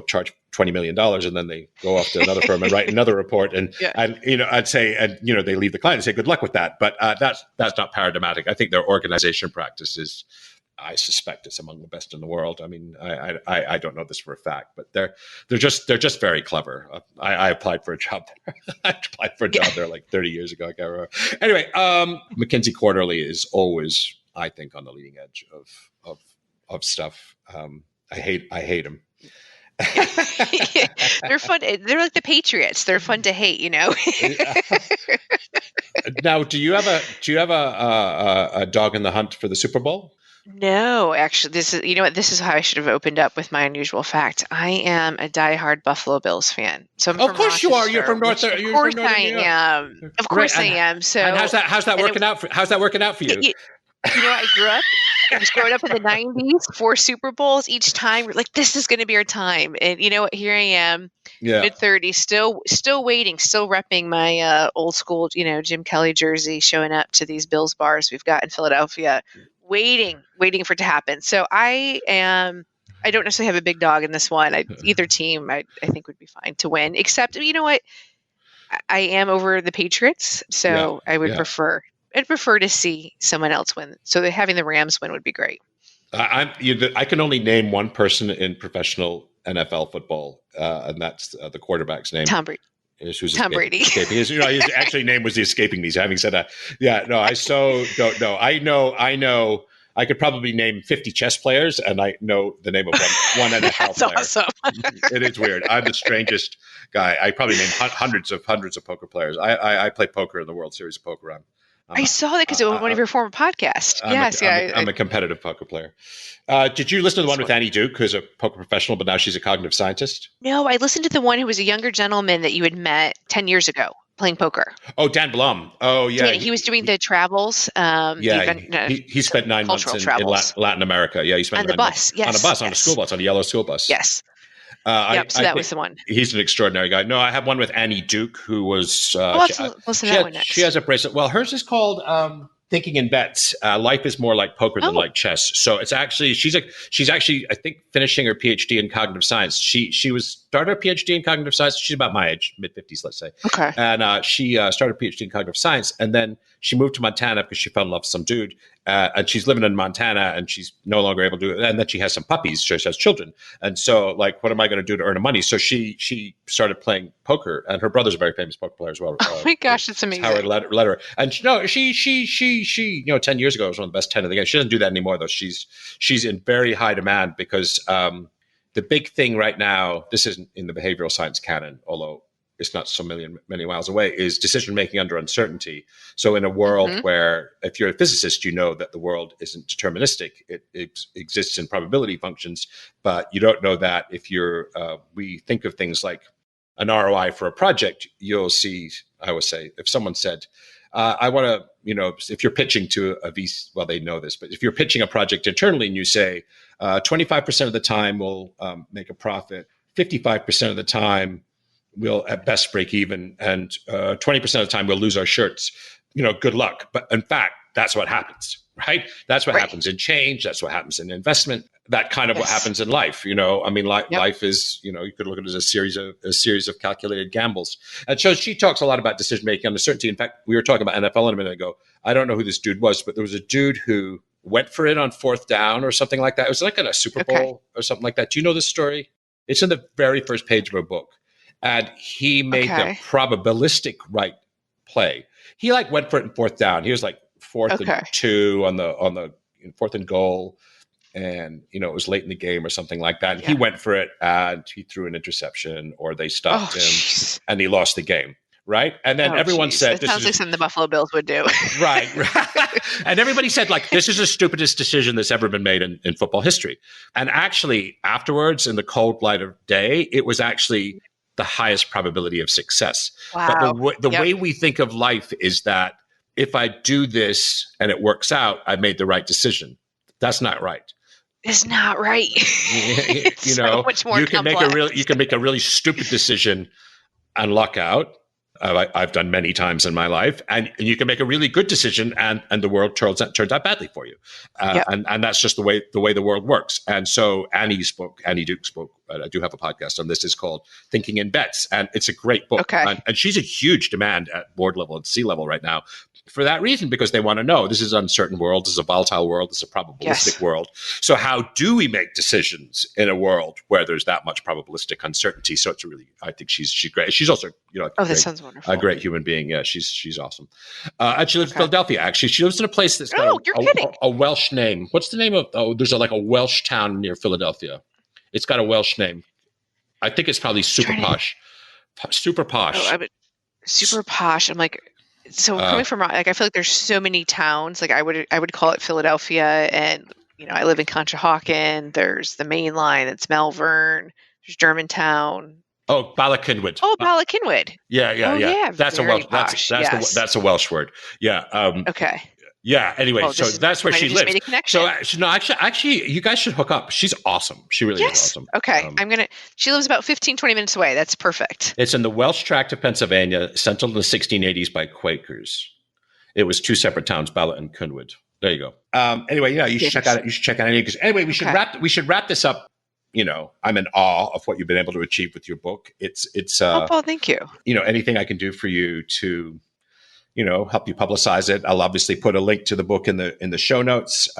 charge $20 million and then they go off to another firm and write another report. And I'd say, they leave the client and say, good luck with that. But that's not paradigmatic. I think their organization practices, I suspect it's among the best in the world. I mean, I don't know this for a fact, but they're just very clever. I applied for a job there. I applied for a job there like 30 years ago. I can't remember. Anyway, McKinsey Quarterly is always, I think, on the leading edge of stuff. I hate them. They're fun. They're like the Patriots. They're fun to hate, Now, do you have a dog in the hunt for the Super Bowl? No, actually, this is how I should have opened up with my unusual fact. I am a diehard Buffalo Bills fan. So of course you are. You're from North. Of course I am. Of course I am. So, and how's that working out for you? I grew up. I was growing up in the 90s, 4 Super Bowls each time. We're like, this is going to be our time. And you know what? Here I am, mid-30s, still waiting, still repping my old school, Jim Kelly jersey, showing up to these Bills bars we've got in Philadelphia, waiting for it to happen. So I don't necessarily have a big dog in this one. Either team, I think would be fine to win. Except, you know what? I am over the Patriots, so I would prefer. I'd prefer to see someone else win. So having the Rams win would be great. I can only name one person in professional NFL football, and that's the quarterback's name. Tom Brady. Tom Brady. His actually name was escaping me. So having said that, I so don't know. I know. I could probably name 50 chess players, and I know the name of one NFL That's player. Awesome. It is weird. I'm the strangest guy. I probably named hundreds of poker players. I play poker in the World Series of Poker. I saw that because it was one of your former podcasts. I'm a competitive poker player. Did you listen to the one with Annie Duke, who's a poker professional, but now she's a cognitive scientist? No, I listened to the one who was a younger gentleman that you had met 10 years ago playing poker. Oh, Dan Blum. Oh, yeah. He was doing the travels. He spent 9 months in Latin America. Yeah, he spent on the bus. Yes, on a bus, on a school bus, on a yellow school bus. Yes. That was the one. He's an extraordinary guy. No, I have one with Annie Duke, who was. Listen to that one next. She has a bracelet. Well, hers is called Thinking in Bets. Life is more like poker than like chess. So it's actually she's actually I think finishing her PhD in cognitive science. She was started a PhD in cognitive science. She's about my age, mid-50s, let's say. Okay. And she started a PhD in cognitive science. And then she moved to Montana because she fell in love with some dude. And she's living in Montana and she's no longer able to do it. And then she has some puppies. She has children. And so, like, what am I going to do to earn money? So she started playing poker. And her brother's a very famous poker player as well. Oh my gosh, it's amazing. Howard Lederer. And she 10 years ago was one of the best 10 in the game. She doesn't do that anymore, though. She's in very high demand because the big thing right now, this isn't in the behavioral science canon, although it's not so many miles away, is decision making under uncertainty. So in a world where, if you're a physicist, you know that the world isn't deterministic. It exists in probability functions, but you don't know that if we think of things like an ROI for a project, you'll see, I would say, if someone said, I want to, if you're pitching to a VC, well, they know this, but if you're pitching a project internally and you say 25% of the time we'll make a profit, 55% of the time we'll at best break even, and 20% of the time we'll lose our shirts, good luck. But in fact, that's what happens, right? That's what happens in change. That's what happens in investment. That kind of what happens in life. Life is, you could look at it as a series of calculated gambles. And so she talks a lot about decision making uncertainty. In fact, we were talking about NFL a minute ago. I don't know who this dude was, but there was a dude who went for it on 4th down or something like that. It was like in a Super Bowl or something like that. Do you know this story? It's in the very first page of a book. And he made the probabilistic right play. He went for it in 4th down. He was like 4th and 2 on the 4th and goal. And, it was late in the game or something like that. And he went for it and he threw an interception, or they stopped him and he lost the game. Right. And then everyone said, "This sounds like something the Buffalo Bills would do." Right. And everybody said, this is the stupidest decision that's ever been made in football history. And actually, afterwards, in the cold light of day, it was actually the highest probability of success. Wow. But the way we think of life is that if I do this and it works out, I made the right decision. That's not right. It's not right. So much more complex. You can make a really stupid decision and luck out. I've done many times in my life, and you can make a really good decision, and the world turns out badly for you, and that's just the way the world works. And so Annie Duke spoke. I do have a podcast on this. It's called Thinking in Bets, and it's a great book. And she's a huge demand at board level and C level right now. For that reason, because they want to know, this is an uncertain world, this is a volatile world, this is a probabilistic world. So how do we make decisions in a world where there's that much probabilistic uncertainty? So it's I think she's great. She's also, that sounds wonderful. A great human being. Yeah, she's awesome. And she lives in Philadelphia, actually. She lives in a place that's got a Welsh name. What's the name of, there's a Welsh town near Philadelphia. It's got a Welsh name. I think it's probably super posh. Super posh. Super posh. I'm like, so coming from, I feel like there's so many towns. I would call it Philadelphia, and I live in Conshohocken. There's the main line. It's Malvern. There's Germantown. Oh, Ballackinwood. Oh, Ballackinwood. Yeah. That's a Welsh. Posh. That's a Welsh word. Yeah. Okay. Yeah. Anyway, so that's where she lives. Made a connection. So actually, you guys should hook up. She's awesome. She really is awesome. Okay. She lives about 15, 20 minutes away. That's perfect. It's in the Welsh tract of Pennsylvania, settled in the 1680s by Quakers. It was 2 separate towns, Bala and Cynwyd. There you go. Anyway, you should check out it. You should check out it. Anyway, we should wrap this up. I'm in awe of what you've been able to achieve with your book. It's Paul, thank you. Anything I can do for you to help you publicize it. I'll obviously put a link to the book in the show notes.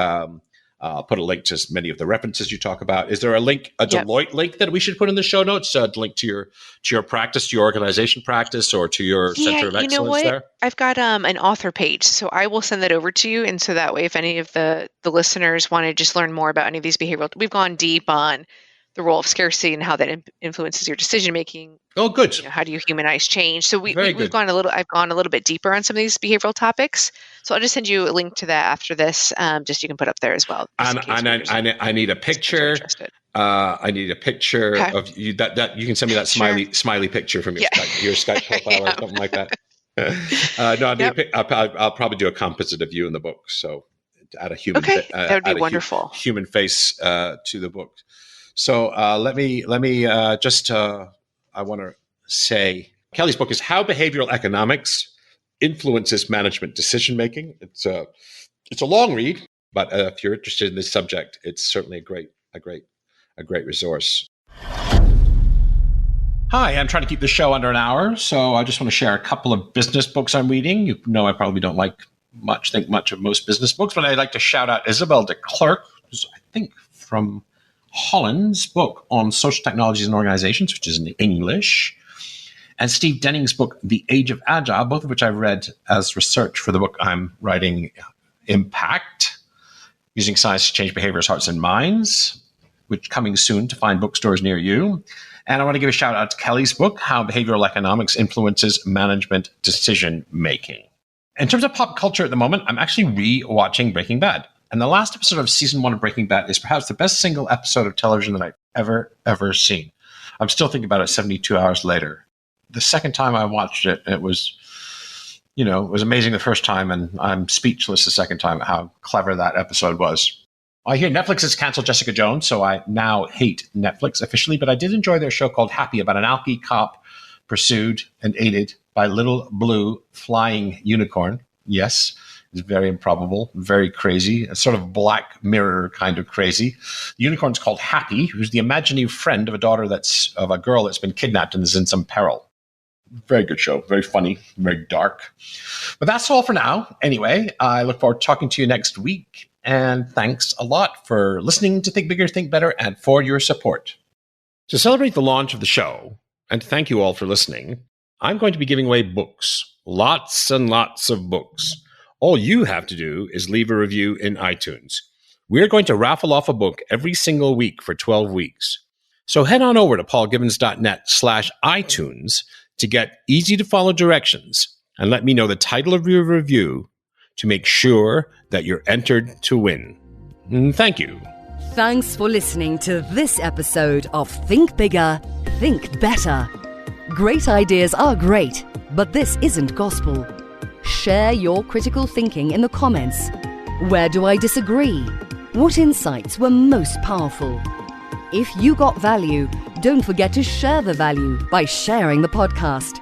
I'll put a link to many of the references you talk about. Is there a Deloitte link that we should put in the show notes? A link to your practice, to your organization practice, or to your center of excellence? You know what? There? I've got an author page, so I will send that over to you. And so that way, if any of the listeners want to just learn more about any of these behavioral, we've gone deep on the role of scarcity and how that influences your decision making. Oh, good. How do you humanize change? So we've gone I've gone a little bit deeper on some of these behavioral topics. So I'll just send you a link to that after this. Just you can put up there as well. And I need a picture. I need a picture of you. That you can send me that smiley picture from your Skype profile or something like that. I'll probably do a composite of you in the book. So add a human. That would be wonderful. Human face to the book. So let me just I want to say Kelly's book is How Behavioral Economics Influences Management Decision Making. It's a long read, but if you're interested in this subject, it's certainly a great resource. Hi, I'm trying to keep the show under an hour, so I just want to share a couple of business books I'm reading. You know I probably don't think much of most business books, but I'd like to shout out Isabel de Klerk, who's, I think, from Holland's book on social technologies and organizations, which is in English, and Steve Denning's book, The Age of Agile, both of which I've read as research for the book I'm writing, Impact, Using Science to Change Behaviors, Hearts, and Minds, which coming soon to find bookstores near you. And I want to give a shout out to Kelly's book, How Behavioral Economics Influences Management Decision Making. In terms of pop culture at the moment, I'm actually re-watching Breaking Bad. And the last episode of season 1 of Breaking Bad is perhaps the best single episode of television that I've ever seen. I'm still thinking about it 72 hours later. The second time I watched it, it was amazing the first time, and I'm speechless the second time at how clever that episode was. I hear Netflix has canceled Jessica Jones, so I now hate Netflix officially, but I did enjoy their show called Happy about an alky cop pursued and aided by little blue flying unicorn. Yes, it's very improbable, very crazy, a sort of Black Mirror kind of crazy. The unicorn's called Happy, who's the imaginative friend of a girl that's been kidnapped and is in some peril. Very good show, very funny, very dark. But that's all for now. Anyway, I look forward to talking to you next week. And thanks a lot for listening to Think Bigger, Think Better, and for your support. To celebrate the launch of the show, and to thank you all for listening, I'm going to be giving away books. Lots and lots of books. All you have to do is leave a review in iTunes. We're going to raffle off a book every single week for 12 weeks. So head on over to paulgibbons.net/iTunes to get easy-to-follow directions and let me know the title of your review to make sure that you're entered to win. Thank you. Thanks for listening to this episode of Think Bigger, Think Better. Great ideas are great, but this isn't gospel. Share your critical thinking in the comments. Where do I disagree? What insights were most powerful? If you got value, don't forget to share the value by sharing the podcast.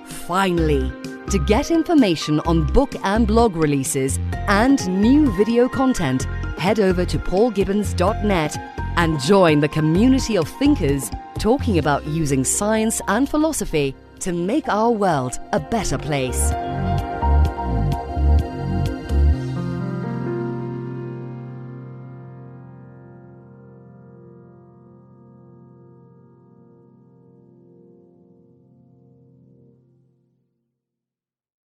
Finally, to get information on book and blog releases and new video content, head over to paulgibbons.net and join the community of thinkers talking about using science and philosophy to make our world a better place.